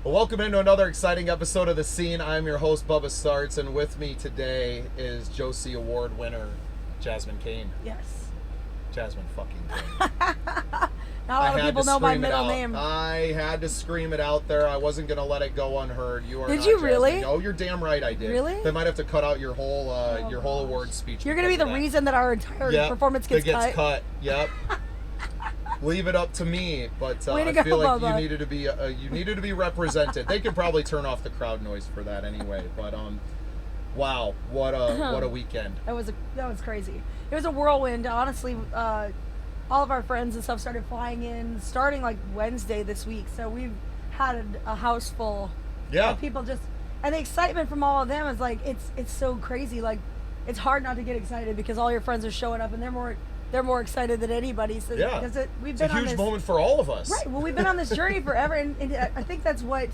Well, welcome into another exciting episode of The Scene. I'm your host, Bubba Starts, and with me today is Josie Award winner, Jasmine Cain. Yes. Jasmine fucking Cain. Not a lot of people know my middle name. I had to scream it out there. I wasn't going to let it go unheard. You are Did not you Jasmine. really? No, you're damn right I did. Really? They might have to cut out your whole award speech. You're going to be the reason that our entire performance gets cut. Yep. Leave it up to me, but I feel like you needed to be represented. They could probably turn off the crowd noise for that anyway. But wow, what a weekend! That was crazy. It was a whirlwind. Honestly, all of our friends and stuff started flying in starting like Wednesday this week. So we've had a house full of people and the excitement from all of them is like it's so crazy. Like it's hard not to get excited because all your friends are showing up and they're more excited than anybody. So because it's a huge moment for all of us. Right. Well, we've been on this journey forever, and I think that's what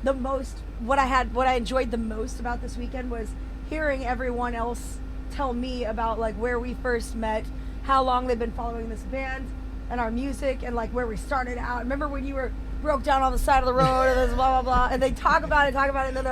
I enjoyed the most about this weekend was hearing everyone else tell me about like where we first met, how long they've been following this band and our music, and like where we started out. Remember when you broke down on the side of the road and this blah blah blah, and they talk about it, and then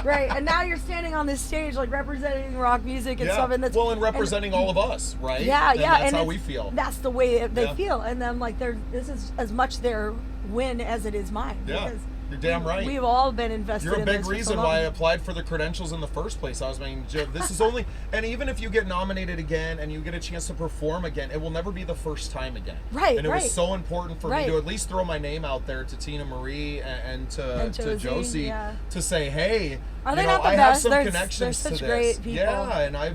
right, and now you're standing on this stage like representing rock music and stuff, and that's and representing all of us, right? Yeah, That's how we feel. That's the way they feel, and then like this is as much their win as it is mine. Yeah. You're damn right. We've all been invested in this. You're a big reason why I applied for the credentials in the first place. This is only, and even if you get nominated again and you get a chance to perform again, it will never be the first time again. Right, And it was so important for me to at least throw my name out there to Tina Marie and to Josie to say, hey, I have best? some connections they're such to great this. people. Yeah, and I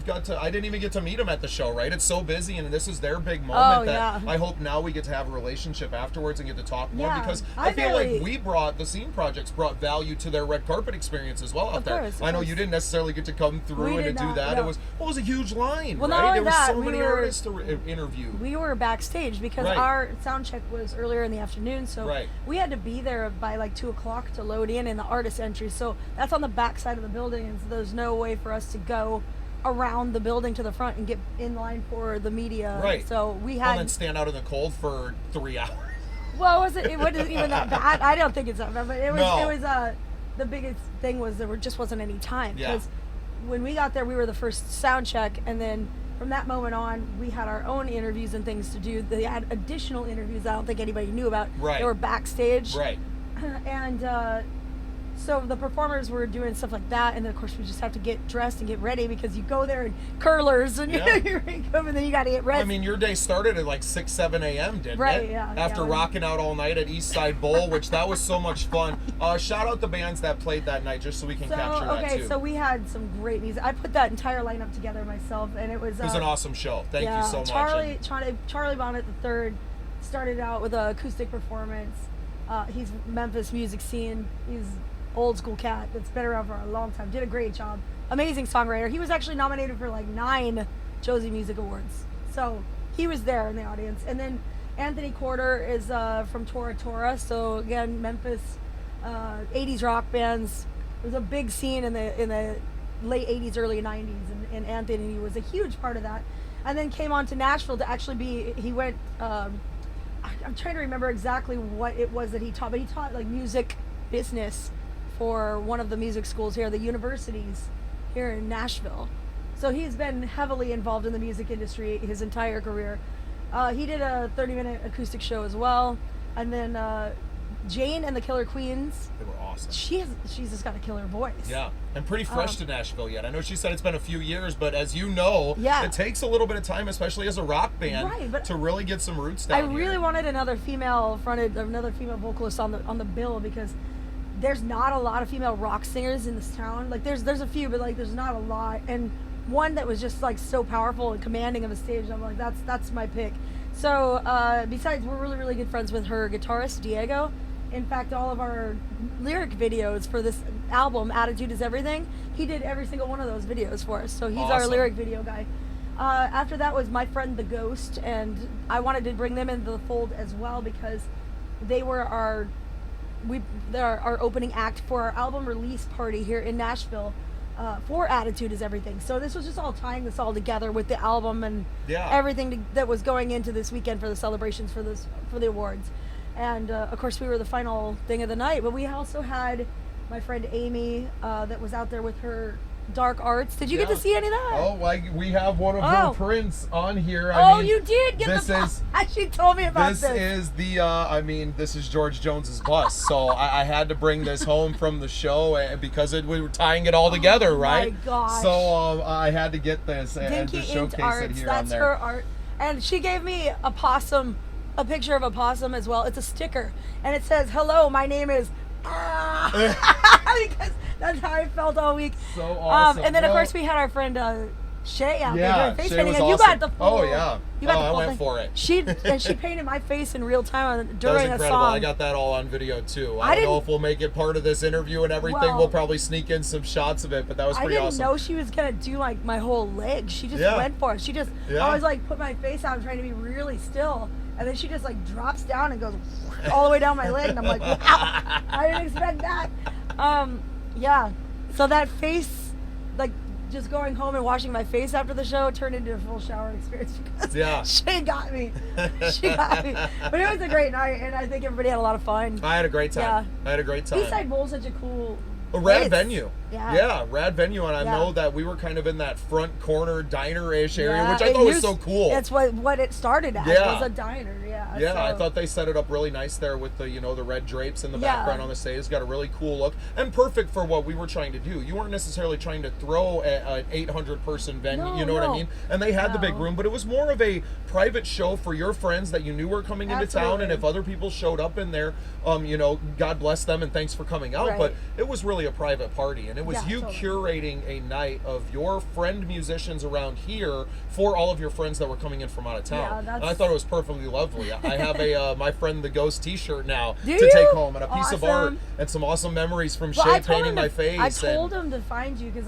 didn't even get to meet them at the show, right? It's so busy, and this is their big moment I hope now we get to have a relationship afterwards and get to talk more because I feel like the Scene Projects brought value to their red carpet experience as well out there. I know you didn't necessarily get to come through and do that. No. It was a huge line, well, right? There was so many artists to interview. We were backstage because our Soundcheck was earlier in the afternoon, so we had to be there by like 2:00 to load in the artist entry. So that's on the back side of the building, and so there's no way for us to go around the building to the front and get in line for the media. Right. So we had and then stand out in the cold for 3 hours. Well, it wasn't even that bad. I don't think it's that bad, but it was the biggest thing was there just wasn't any time because when we got there we were the first sound check, and then from that moment on we had our own interviews and things to do. They had additional interviews I don't think anybody knew about. They were backstage. And so the performers were doing stuff like that, and then of course we just have to get dressed and get ready because you go there in curlers and you're and then you got to get ready. I mean, your day started at like 6, 7 a.m., didn't it? Right, yeah. After rocking out all night at Eastside Bowl, which that was so much fun. Shout out the bands that played that night just so we can capture that too. Okay, so we had some great music. I put that entire lineup together myself, and it was an awesome show. Thank you so much. Charlie Bonnet III started out with an acoustic performance. He's Memphis music scene. He's old school cat that's been around for a long time. Did a great job. Amazing songwriter. He was actually nominated for like 9 Josie Music Awards. So he was there in the audience. And then Anthony Corder is from Tora Tora. So again, Memphis 80s rock bands. There was a big scene in the late 80s, early 90s, and Anthony was a huge part of that. And then came on to Nashville to actually he went I'm trying to remember exactly what it was that he taught, but he taught like music business for one of the music schools here, the universities here in Nashville. So he's been heavily involved in the music industry his entire career. He did a 30-minute acoustic show as well. And then Jane and the Killer Queens. They were awesome. She's just got a killer voice. Yeah, and pretty fresh to Nashville yet. I know she said it's been a few years, but as you know, it takes a little bit of time, especially as a rock band, to really get some roots down here. I really wanted another female vocalist on the bill because there's not a lot of female rock singers in this town. Like there's a few, but like there's not a lot. And one that was just like so powerful and commanding of a stage. I'm like, that's my pick. So besides, we're really, really good friends with her guitarist, Diego. In fact, all of our lyric videos for this album, Attitude is Everything, he did every single one of those videos for us. So he's our lyric video guy. After that was My Friend the Ghost, and I wanted to bring them into the fold as well because they were our opening act for our album release party here in Nashville for Attitude is Everything. So this was just all tying this all together with the album and everything that was going into this weekend for the celebrations for the awards. And of course we were the final thing of the night, but we also had my friend Amy that was out there with her dark arts. Did you get to see any of that? Oh, we have one of her prints on here. You did get she told me about this. This is the, this is George Jones's bust. So I had to bring this home from the show because we were tying it all together, right? Oh my gosh. So I had to get this and just showcase it here That's on there. Her art. And she gave me a picture of a possum as well. It's a sticker. And it says, "Hello, my name is..." Because that's how I felt all week. So awesome. And then of course we had our friend Shay out there doing face Shay painting, was and you awesome. got the full. Oh yeah. You got the I full went thing. for it. She painted my face in real time during that was a incredible. song. I got that all on video too. I don't know if we'll make it part of this interview and everything. We'll probably sneak in some shots of it, but that was pretty awesome. I didn't know she was gonna do like my whole leg. She just went for it. She just always like put my face out, trying to be really still. And then she just like drops down and goes all the way down my leg, and I'm like, wow, I didn't expect that. Yeah. So that face, like just going home and washing my face after the show, turned into a full shower experience because she got me. She got me. But it was a great night, and I think everybody had a lot of fun. I had a great time. Yeah. I had a great time. Eastside Bowl's such a cool rad venue. Yeah, rad venue, and I know that we were kind of in that front corner diner-ish area, which I thought was so cool. That's what it started as, was a diner, Yeah, so I thought they set it up really nice there with the, the red drapes in the background on the stage. It's got a really cool look and perfect for what we were trying to do. You weren't necessarily trying to throw an 800-person venue, you know what I mean? And they had the big room, but it was more of a private show for your friends that you knew were coming into town, and if other people showed up in there, God bless them and thanks for coming out, but it was really a private party, and it was you curating a night of your friend musicians around here for all of your friends that were coming in from out of town. And I thought it was perfectly lovely. I have a My Friend the Ghost t-shirt now to take home, and a piece of art and some awesome memories from Shay painting my face. I told him to find you because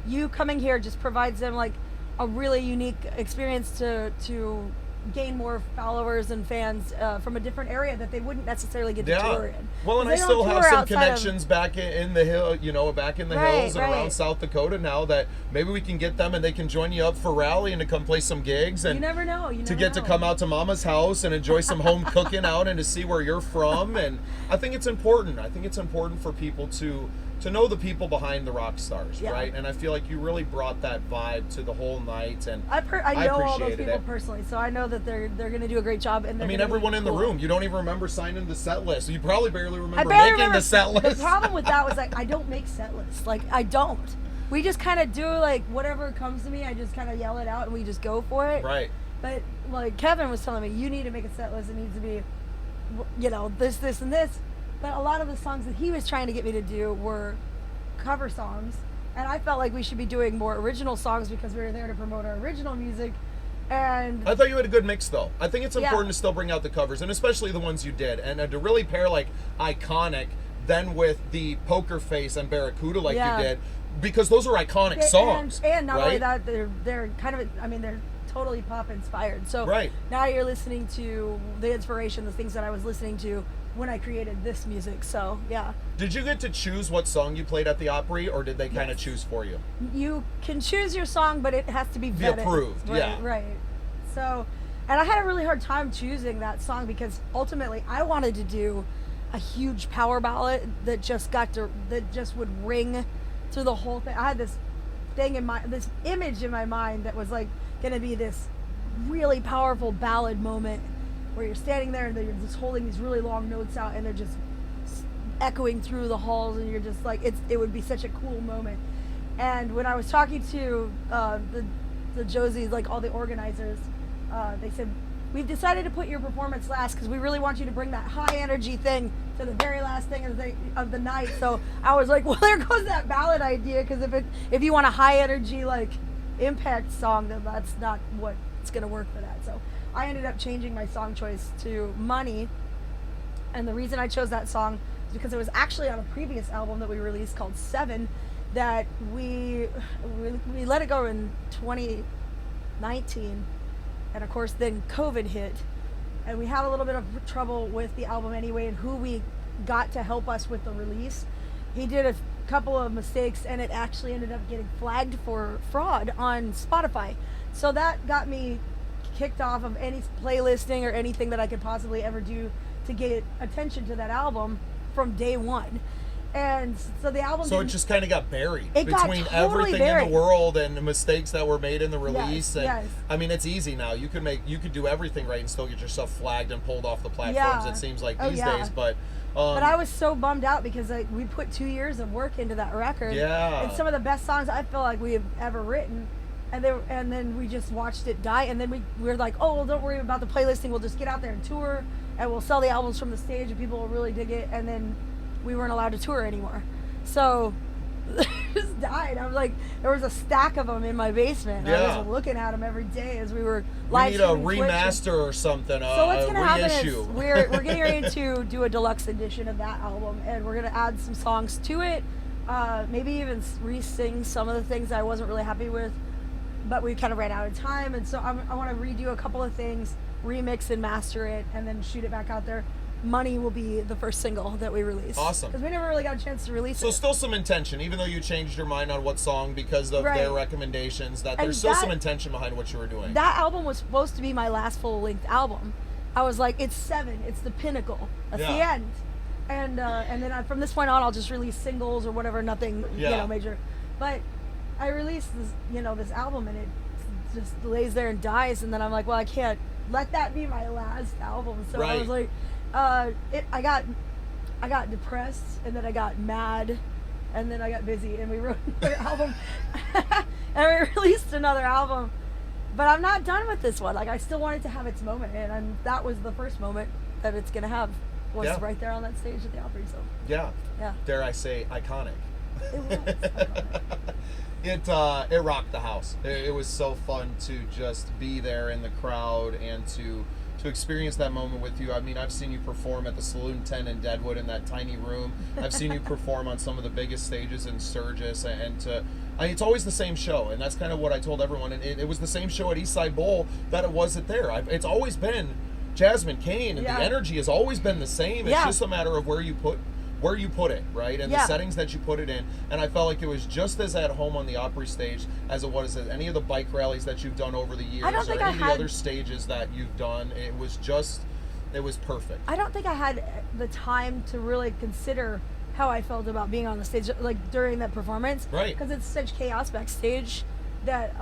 you coming here just provides them like a really unique experience to gain more followers and fans from a different area that they wouldn't necessarily get to tour in. Well, and I still have some connections back in the hill, back in the hills and around South Dakota now that maybe we can get them and they can join you up for Rally and to come play some gigs. And you never know. To come out to Mama's house and enjoy some home cooking out and to see where you're from. And I think it's important. I think it's important for people to know the people behind the rock stars, right? And I feel like you really brought that vibe to the whole night, and I know all those people personally, so I know that they're going to do a great job. And everyone in the room, you don't even remember signing the set list. You probably barely remember making the set list. The problem with that was I don't make set lists. I don't. We just kind of do whatever comes to me. I just kind of yell it out and we just go for it. Right. But Kevin was telling me, you need to make a set list. It needs to be, this, and this. But a lot of the songs that he was trying to get me to do were cover songs, and I felt like we should be doing more original songs because we were there to promote our original music. And I thought you had a good mix, though. I think it's important to still bring out the covers, and especially the ones you did, and to really pair Iconic then with the Poker Face and Barracuda you did, because those are iconic songs. And not only that, they're kind of, they're totally pop inspired. So now you're listening to the inspiration, the things that I was listening to when I created this music. So did you get to choose what song you played at the Opry, or did they kind of choose for you? You can choose your song, but it has to be vetted. Approved. Right. So, and I had a really hard time choosing that song because ultimately I wanted to do a huge power ballad that just would ring through the whole thing. I had this image in my mind that was gonna be this really powerful ballad moment where you're standing there and you're just holding these really long notes out and they're just echoing through the halls, and you're just it would be such a cool moment. And when I was talking to the Josies, all the organizers, they said, we've decided to put your performance last because we really want you to bring that high energy thing to the very last thing of the night. So I was like, well, there goes that ballad idea, because if you want a high energy impact song, then that's not what's gonna work for that. So I ended up changing my song choice to Money, and the reason I chose that song is because it was actually on a previous album that we released called 7 that we let it go in 2019, and of course then COVID hit, and we had a little bit of trouble with the album anyway and who we got to help us with the release. He did a couple of mistakes, and it actually ended up getting flagged for fraud on Spotify. So that got me kicked off of any playlisting or anything that I could possibly ever do to get attention to that album from day one. And so the album... So it just kind of got buried between totally everything buried in the world and the mistakes that were made in the release. Yes, and I mean, it's easy now. You could do everything right and still get yourself flagged and pulled off the platforms. It seems like these days, but I was so bummed out because we put 2 years of work into that record. Yeah. And some of the best songs I feel like we have ever written. And then we just watched it die. And then we were like, oh, well, don't worry about the playlisting. We'll just get out there and tour. And we'll sell the albums from the stage and people will really dig it. And then we weren't allowed to tour anymore. So it just died. I was like, there was a stack of them in my basement. And I was looking at them every day as we were live streaming. We need a remaster or something. So what's going to happen is we're getting ready to do a deluxe edition of that album. And we're going to add some songs to it. Maybe even re-sing some of the things I wasn't really happy with. But we kind of ran out of time. And so I want to redo a couple of things, remix and master it, and then shoot it back out there. Money will be the first single that we release. Awesome. Because we never really got a chance to release it. So still some intention, even though you changed your mind on what song because of their recommendations, there's still some intention behind what you were doing. That album was supposed to be my last full-length album. I was like, it's 7. It's the pinnacle. That's the end. And then from this point on, I'll just release singles or whatever, nothing major. But I released this album and it just lays there and dies. And then I'm like, well, I can't let that be my last album. So I was like... I got depressed, and then I got mad, and then I got busy, and we wrote another album, and we released another album. But I'm not done with this one. Like, I still want it to have its moment, and that was the first moment that it's gonna have. Was right there on that stage at the Opry. So yeah. Dare I say, iconic. It was iconic. It rocked the house. It was so fun to just be there in the crowd and to experience that moment with you. I mean, I've seen you perform at the Saloon 10 in Deadwood in that tiny room. I've seen you perform on some of the biggest stages in Sturgis, it's always the same show, and that's kind of what I told everyone. And it was the same show at Eastside Bowl that it was at there. It's always been Jasmine Cain, and the energy has always been the same. It's just a matter of where you put it, right? And the settings that you put it in. And I felt like it was just as at home on the Opry stage as it was at any of the bike rallies that you've done over the years, or any of the other stages that you've done. It was perfect. I don't think I had the time to really consider how I felt about being on the stage, like during that performance. Right. Because it's such chaos backstage that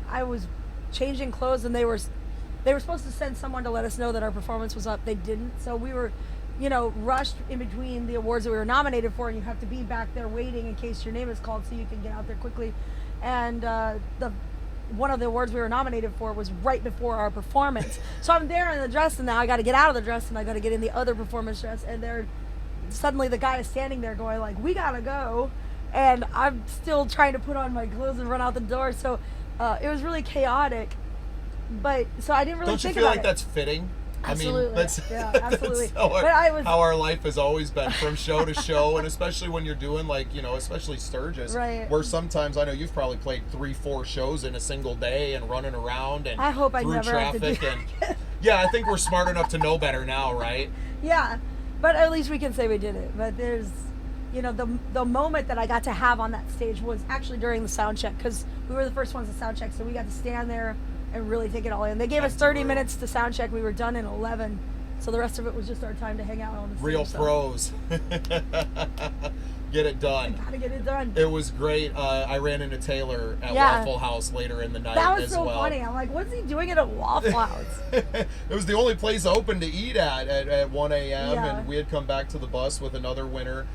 I was changing clothes, and they were supposed to send someone to let us know that our performance was up. They didn't. So we were rushed in between the awards that we were nominated for, and you have to be back there waiting in case your name is called so you can get out there quickly. And one of the awards we were nominated for was right before our performance. So I'm there in the dress, and now I got to get out of the dress, and I got to get in the other performance dress, and suddenly the guy is standing there going like, we gotta go, and I'm still trying to put on my clothes and run out the door. So it was really chaotic, but so I didn't really think about it. Don't you feel like that's fitting? Absolutely. I mean, that's absolutely. That's how our life has always been, from show to show, and especially when you're doing especially Sturgis, where sometimes I know you've probably played 3-4 shows in a single day and running around and I hope I through never traffic have to do and I think we're smart enough to know better now, right? Yeah, but at least we can say we did it. But there's, the moment that I got to have on that stage was actually during the sound check, because we were the first ones to sound check, so we got to stand there and really take it all in. They gave us 30 minutes to sound check. We were done in 11, so the rest of it was just our time to hang out on the stage. Real pros. Get it done. I gotta get it done. It was great. I ran into Taylor at Waffle House later in the night as well. That was so funny. I'm like, what's he doing at a Waffle House? It was the only place open to eat at 1 a.m. And we had come back to the bus with another winner.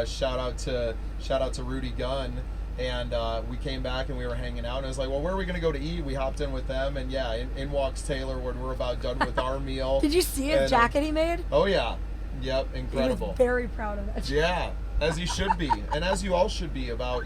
Shout out to Rudy Gunn. And we came back and we were hanging out, and I was like, well, where are we going to go to eat? We hopped in with them, and in walks Taylor when we're about done with our meal. Did you see his jacket he made? Oh, yeah. Yep, incredible. He was very proud of that. Yeah, as he should be, and as you all should be about,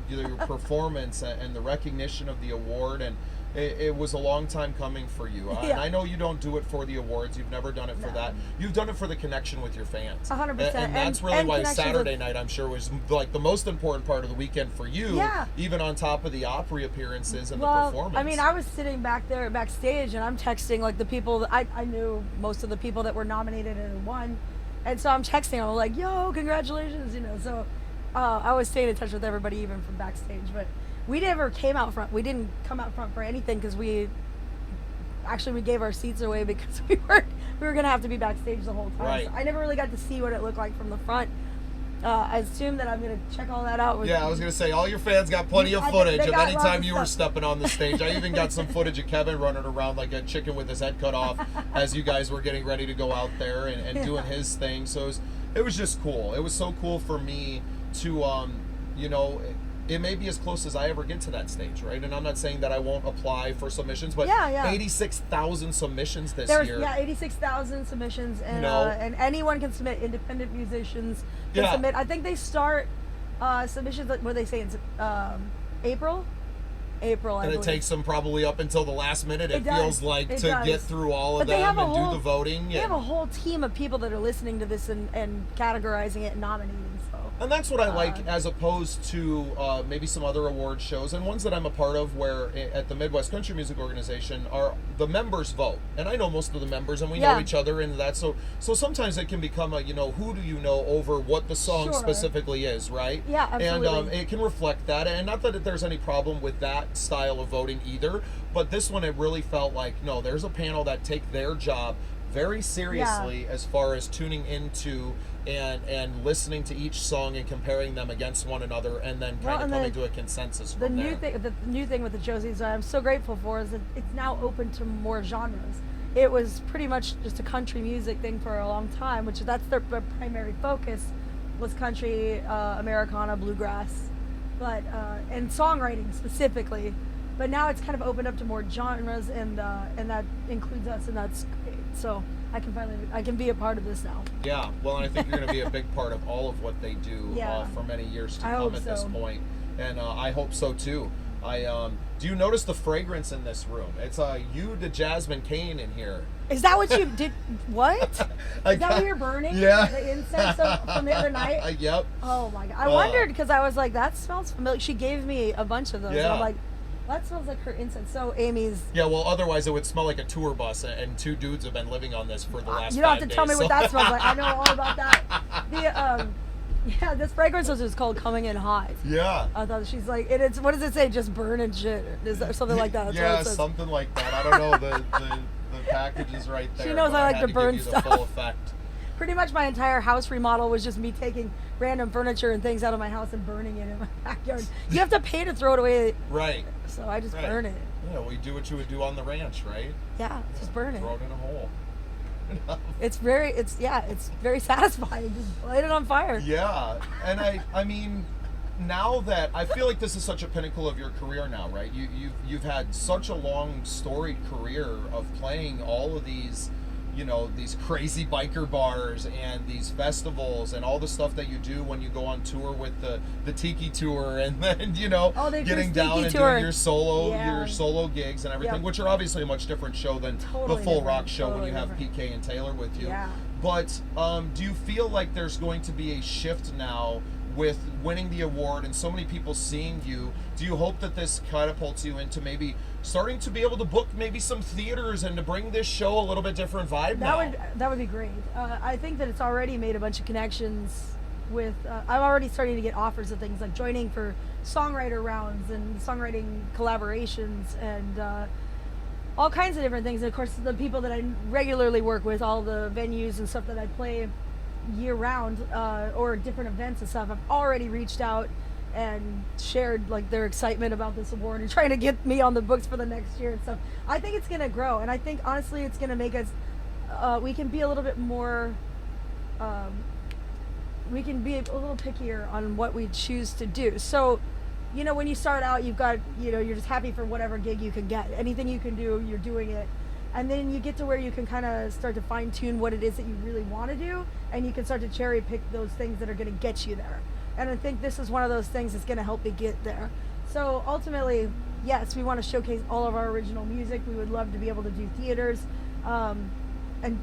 your performance and the recognition of the award. And it was a long time coming for you. And I know you don't do it for the awards. You've never done it for that. You've done it for the connection with your fans. 100%. And that's really why Saturday night, I'm sure, was like the most important part of the weekend for you, even on top of the Opry appearances and the performance. I mean, I was sitting back there backstage, and I'm texting like the people that I knew most of the people that were nominated and won. And so I'm texting them like, yo, congratulations, So I was staying in touch with everybody even from backstage. But we never came out front. We didn't come out front for anything because we gave our seats away because we weren't we were gonna have to be backstage the whole time. Right. So I never really got to see what it looked like from the front. I assume that I'm gonna check all that out. I was gonna say all your fans got plenty of footage of any time you were stepping on the stage. I even got some footage of Kevin running around like a chicken with his head cut off as you guys were getting ready to go out there and doing his thing. So it was just cool. It was so cool for me to it may be as close as I ever get to that stage, right? And I'm not saying that I won't apply for submissions, but 86,000 submissions this year. Yeah, 86,000 submissions, and and anyone can submit. Independent musicians can submit. I think they start submissions. What do they say? It's April. And it takes them probably up until the last minute. It feels like to get through all of them and do the voting. They have a whole team of people that are listening to this and categorizing it and nominating. And that's what I like, as opposed to maybe some other award shows and ones that I'm a part of, where at the Midwest Country Music Organization, the members vote, and I know most of the members, and we know each other, and that. So sometimes it can become a who do you know over what the song specifically is, right? Yeah, absolutely. And it can reflect that, and not that there's any problem with that style of voting either, but this one it really felt like there's a panel that take their job very seriously as far as tuning into and listening to each song and comparing them against one another, and then kind of coming to a consensus from there. The new thing with the Josies that I'm so grateful for is that it's now open to more genres. It was pretty much just a country music thing for a long time, which that's their primary focus, was country, Americana, bluegrass, but and songwriting specifically. But now it's kind of opened up to more genres, and that includes us, and that's great. So I can be a part of this now. Yeah, well, and I think you're going to be a big part of all of what they do for many years to come at this point. And I hope so too. Do you notice the fragrance in this room? It's you to Jasmine Cain in here. Is that what you did? What? Is that what you're burning? Yeah. The incense from the other night? Yep. Oh my God. I wondered, because I was like, that smells familiar. She gave me a bunch of those. Yeah. And I'm like, that smells like her incense. So Amy's. Yeah, well, otherwise it would smell like a tour bus, and two dudes have been living on this for the last 5 days. You don't have to tell me what that smells like. I know all about that. This fragrance was just called Coming In Hot. Yeah. I thought she's like, it's what does it say? Just burn and shit. Is that something like that? That's something like that. I don't know. The package is right there. She knows I like to burn stuff. The full effect. Pretty much my entire house remodel was just me taking random furniture and things out of my house and burning it in my backyard. You have to pay to throw it away. Right. So I just burn it. Yeah, well, you do what you would do on the ranch, right? Yeah, just burn it. Throw it in a hole. It's very satisfying. Just light it on fire. Yeah, and I mean, now that I feel like this is such a pinnacle of your career now, right? You've had such a long storied career of playing all of these, these crazy biker bars and these festivals and all the stuff that you do when you go on tour with the Tiki Tour, and then getting down and doing your solo gigs and everything, which are obviously a much different show than the full rock show when you have PK and Taylor with you. Yeah. But do you feel like there's going to be a shift now with winning the award and so many people seeing you? Do you hope that this catapults you into maybe starting to be able to book maybe some theaters and to bring this show a little bit different vibe now? That would be great. I think that it's already made a bunch of connections with, I'm already starting to get offers of things like joining for songwriter rounds and songwriting collaborations and all kinds of different things. And of course, the people that I regularly work with, all the venues and stuff that I play year round, or different events and stuff, I've already reached out and shared like their excitement about this award and trying to get me on the books for the next year and stuff. I think it's gonna grow, and I think honestly it's gonna make us we can be a little bit more we can be a little pickier on what we choose to do. So when you start out, you've got you're just happy for whatever gig you can get. Anything you can do, you're doing it. And then you get to where you can kind of start to fine tune what it is that you really want to do, and you can start to cherry pick those things that are going to get you there. And I think this is one of those things that's going to help me get there. So ultimately, yes, we want to showcase all of our original music. We would love to be able to do theaters, and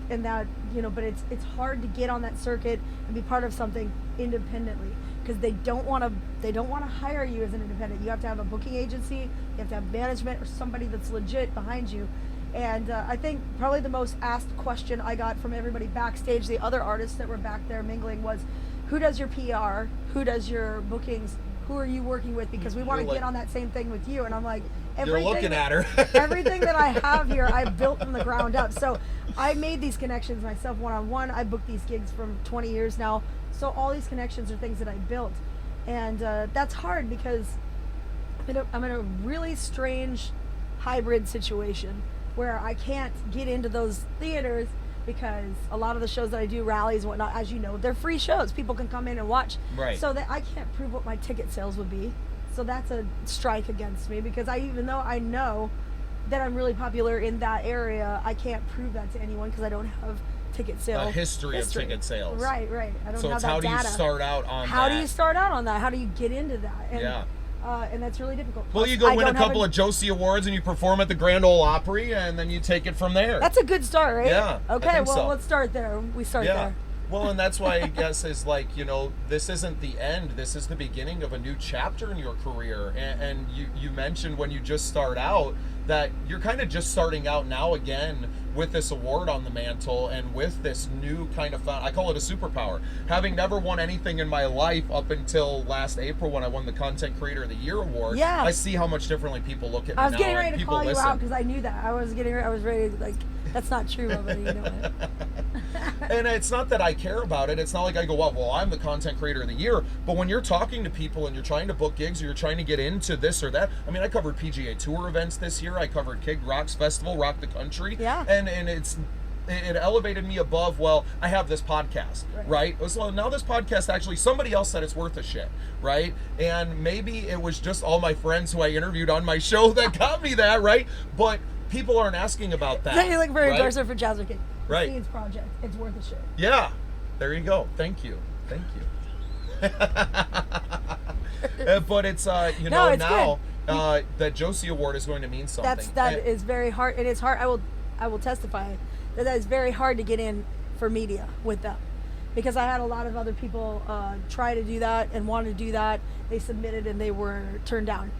that but it's hard to get on that circuit and be part of something independently, because they don't want to hire you as an independent. You have to have a booking agency, you have to have management or somebody that's legit behind you. And I think probably the most asked question I got from everybody backstage, the other artists that were back there mingling, was, who does your PR? Who does your bookings? Who are you working with? Because we want to get on that same thing with you. And I'm like, You're looking at her. Everything that I have here, I built from the ground up. So I made these connections myself one-on-one. I booked these gigs from 20 years now. So all these connections are things that I built. And that's hard because I'm in a really strange hybrid situation where I can't get into those theaters because a lot of the shows that I do, rallies and whatnot, as you know, they're free shows. People can come in and watch. Right. So that I can't prove what my ticket sales would be. So that's a strike against me because even though I know that I'm really popular in that area, I can't prove that to anyone because I don't have ticket sales. A history of ticket sales. Right. I don't so have it's that how do data. you start out on How that? do you start out on that? How do you get into that? And, yeah. And that's really difficult. Well, you go win a couple of Josie Awards and you perform at the Grand Ole Opry and then you take it from there. That's a good start, right? Yeah. Okay, well, let's start there. We start there. Well, and that's why I guess is like, this isn't the end. This is the beginning of a new chapter in your career. And you mentioned when you just start out that you're kind of just starting out now again with this award on the mantle and with this new kind of I call it a superpower. Having never won anything in my life up until last April when I won the Content Creator of the Year award, I see how much differently people look at me now. I was getting ready to call listen. you out because I knew that. I was ready to, like, that's not true, but you know it. And it's not that I care about it. It's not like I go, well, I'm the Content Creator of the Year. But when you're talking to people and you're trying to book gigs or you're trying to get into this or that, I mean, I covered PGA Tour events this year. I covered Kid Rock's Festival, Rock the Country. Yeah. And it elevated me above, I have this podcast, right? So now this podcast, actually, somebody else said it's worth a shit, right? And maybe it was just all my friends who I interviewed on my show that got me that, right? But people aren't asking about that. You look very endorsement for Jasmine Cain. Right. Scenes Project. It's worth a shit. Yeah. There you go. Thank you. But it's, now that Josie Award is going to mean something. That is very hard. It is hard. I will testify that is very hard to get in for media with them. Because I had a lot of other people try to do that and want to do that. They submitted and they were turned down.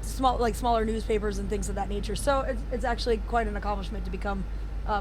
Smaller newspapers and things of that nature. So it's actually quite an accomplishment to become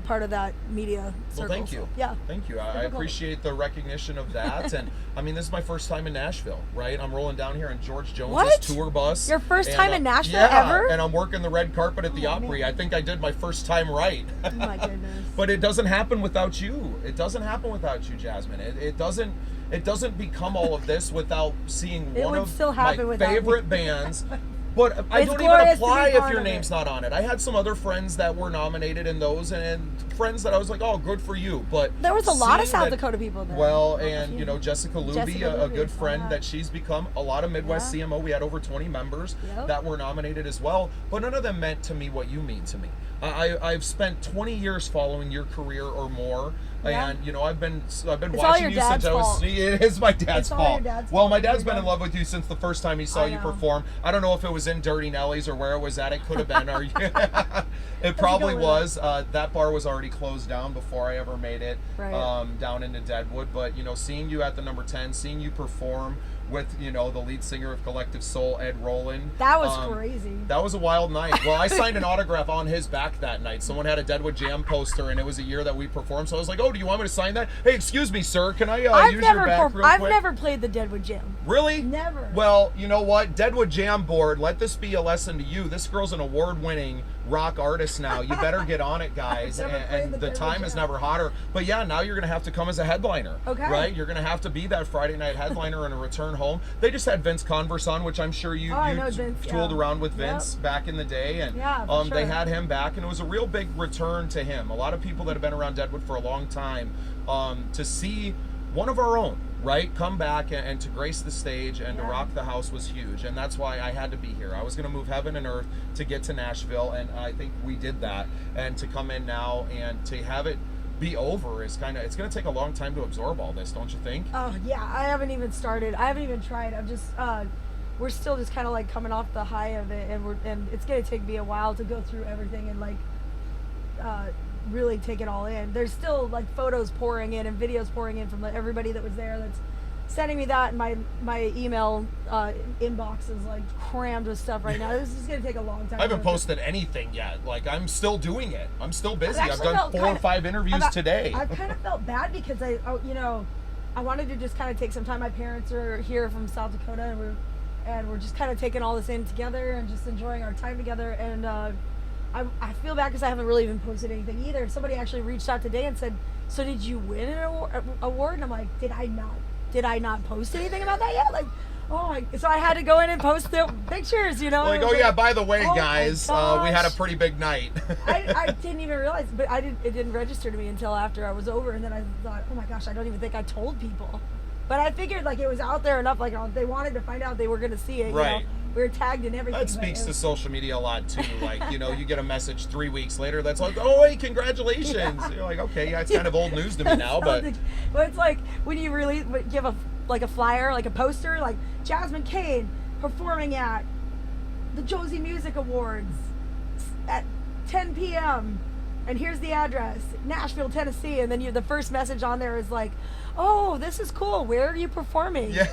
part of that media circle. Well, thank you. Yeah. Thank you. I appreciate the recognition of that. And I mean, this is my first time in Nashville, right? I'm rolling down here in George Jones's tour bus. Your first time in Nashville ever? And I'm working the red carpet at the Opry. Man. I think I did my first time right. Oh my goodness. But it doesn't happen without you. It doesn't happen without you, Jasmine. It doesn't become all of this without seeing one of my favorite bands. But I don't even apply if your name's not on it. I had some other friends that were nominated in those, and friends that I was like, oh, good for you. But there was a lot of South Dakota people there. Well, and Jessica Luby, a good friend that she's become. A lot of Midwest CMO. We had over 20 members that were nominated as well. But none of them meant to me what you mean to me. I've spent 20 years following your career or more. And I've been watching you since I was. It is my dad's fault. Well, my dad's been in love with you since the first time he saw you perform. I don't know if it was in Dirty Nelly's or where it was at. It could have been. Or it probably was. That bar was already closed down before I ever made it down into Deadwood. But seeing you at the number 10, seeing you perform with the lead singer of Collective Soul, Ed Roland. That was crazy. That was a wild night. Well, I signed an autograph on his back that night. Someone had a Deadwood Jam poster, and it was a year that we performed. So I was like, "Oh, do you want me to sign that? Hey, excuse me, sir. Can I use your back real quick?" I've never played the Deadwood Jam. Really? Never. Well, you know what? Deadwood Jam board. Let this be a lesson to you. This girl's an award-winning rock artist now. You better get on it, guys. And the time is never hotter. But yeah, now you're gonna have to come as a headliner. Okay. Right? You're gonna have to be that Friday night headliner and a return home. They just had Vince Converse on, which I'm sure you tooled around with Vince back in the day, and they had him back, and it was a real big return to him. A lot of people that have been around Deadwood for a long time, to see one of our own, right, come back and to grace the stage and to rock the house was huge, and that's why I had to be here. I was going to move heaven and earth to get to Nashville, and I think we did that. And to come in now and to have it be over is it's going to take a long time to absorb all this, don't you think? Oh yeah, I haven't even started. I haven't even tried. I'm just we're still just kind of like coming off the high of it, and it's going to take me a while to go through everything and really take it all in. There's still like photos pouring in and videos pouring in from everybody that was there that's sending me that, and my email inbox is like crammed with stuff right now. This is going to take a long time. I haven't posted anything yet. Like, I'm still doing it. I'm still busy. I've done 4 or 5 interviews today. I've kind of felt bad because I wanted to just kind of take some time. My parents are here from South Dakota, and and we're just kind of taking all this in together and just enjoying our time together. And I feel bad because I haven't really even posted anything either. Somebody actually reached out today and said, "So did you win an award?" And I'm like, "Did I not post anything about that yet?" Like, so I had to go in and post the pictures, Like, yeah, by the way, guys, we had a pretty big night. I didn't even realize, but it didn't register to me until after I was over, and then I thought, oh my gosh, I don't even think I told people. But I figured like it was out there enough, like they wanted to find out, they were going to see it. Right. We were tagged in everything. That speaks to social media a lot too. Like, you get a message 3 weeks later that's like, "Oh, hey, congratulations." Yeah. You're like, okay, yeah, it's kind of old news to me now, but it's like when you really give a flyer, like a poster, like Jasmine Cain performing at the Josie Music Awards at 10 p.m. and here's the address, Nashville, Tennessee, and then the first message on there is like, "Oh, this is cool. Where are you performing?" Yeah.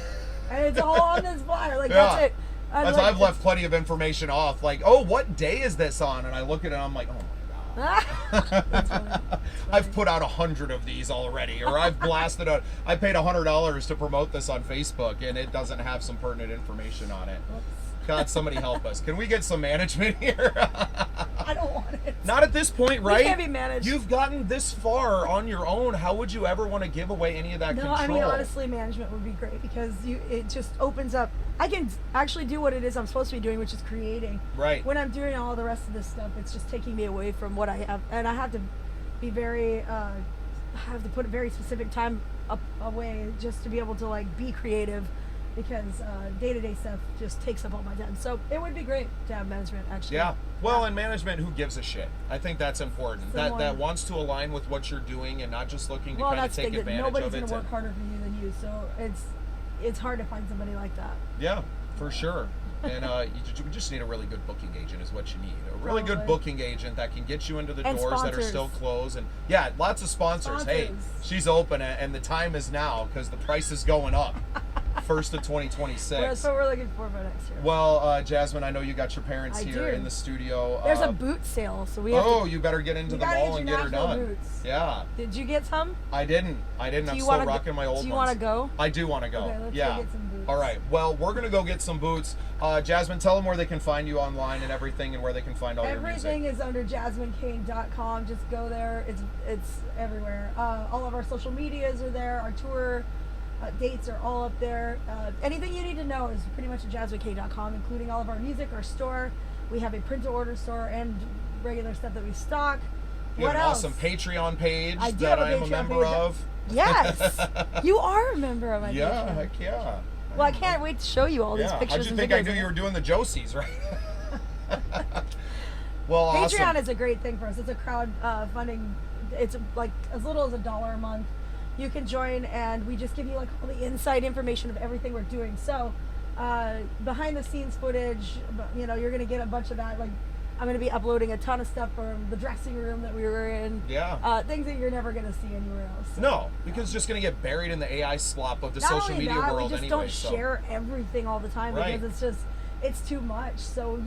And it's all on this flyer. Like, that's it. I've left plenty of information off. Like, "Oh, what day is this on?" And I look at it and I'm like, "Oh my God." That's funny. I've put out 100 of these already, or I've blasted out. I paid $100 to promote this on Facebook, and it doesn't have some pertinent information on it. Oops. God, somebody help us. Can we get some management here? I don't want it. Not at this point, right? We can't be managed. You've gotten this far on your own. How would you ever want to give away any of that control? No, I mean, honestly, management would be great because it just opens up. I can actually do what it is I'm supposed to be doing, which is creating. Right. When I'm doing all the rest of this stuff, it's just taking me away from what I have. And I have to be very, I have to put a very specific time away just to be able to, like, be creative. Because day-to-day stuff just takes up all my time. So it would be great to have management, actually. Yeah. Well, and management who gives a shit. I think that's important. Someone that wants to align with what you're doing and not just looking to kind of take advantage of it. Nobody's going to work harder for you than you. So it's hard to find somebody like that. Yeah, for sure. And you just need a really good booking agent is what you need. A really good booking agent that can get you into the doors that are still closed. And yeah, lots of sponsors. Hey, she's open and the time is now because the price is going up. 1st of 2026. That's what we're looking for next year. Well, Jasmine, I know you got your parents here in the studio. There's a boot sale, so we have you better get into the mall and get her done. Boots. Yeah. Did you get some? I didn't. I'm still rocking my old ones. Do you want to go? I do want to go. Okay, let's go get some boots. All right. Well, we're going to go get some boots. Jasmine, tell them where they can find you online and everything and where they can find all your music. Everything is under JasmineCain.com. Just go there. It's everywhere. All of our social medias are there. Our tour dates are all up there. Anything you need to know is pretty much at JasmineCain.com, including all of our music, our store. We have a print-to-order store and regular stuff that we stock. You have an awesome Patreon page that I am a member of. Yes, you are a member of my Patreon. Yeah, heck yeah. Well, I can't wait to show you all these pictures. How'd you think I knew you were doing the Josies, right? Well, Patreon is a great thing for us. It's a crowd funding. It's like as little as $1 a month. You can join, and we just give you like all the inside information of everything we're doing. So, behind the scenes footage, you're gonna get a bunch of that. Like, I'm gonna be uploading a ton of stuff from the dressing room that we were in. Yeah. Things that you're never gonna see anywhere else. So, no, because it's just gonna get buried in the AI slop of the social media world anyway. We just don't share everything all the time because it's too much. So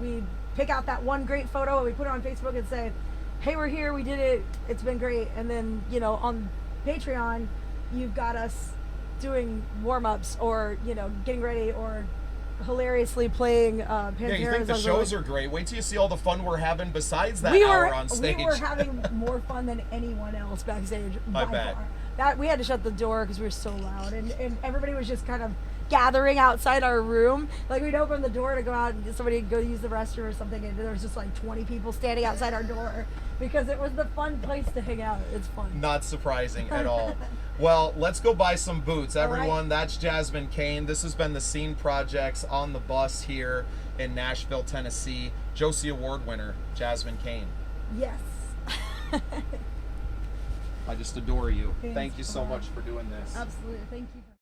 we pick out that one great photo and we put it on Facebook and say, "Hey, we're here. We did it. It's been great." And then on Patreon, you've got us doing warm-ups or getting ready or hilariously playing Pantera's. Yeah, you think the shows are great. Wait till you see all the fun we're having besides that hour on stage. We were having more fun than anyone else backstage. I bet. That we had to shut the door because we were so loud, and everybody was just kind of gathering outside our room. Like, we'd open the door to go out and somebody would go use the restroom or something, and there was just like 20 people standing outside our door because it was the fun place to hang out. It's fun. Not surprising at all. Well, let's go buy some boots, everyone. Right. That's Jasmine Cain. This has been the Scene Projects on the bus here in Nashville, Tennessee. Josie Award winner, Jasmine Cain. Yes. I just adore you. Thanks, Thank you so much for doing this. Absolutely. Thank you.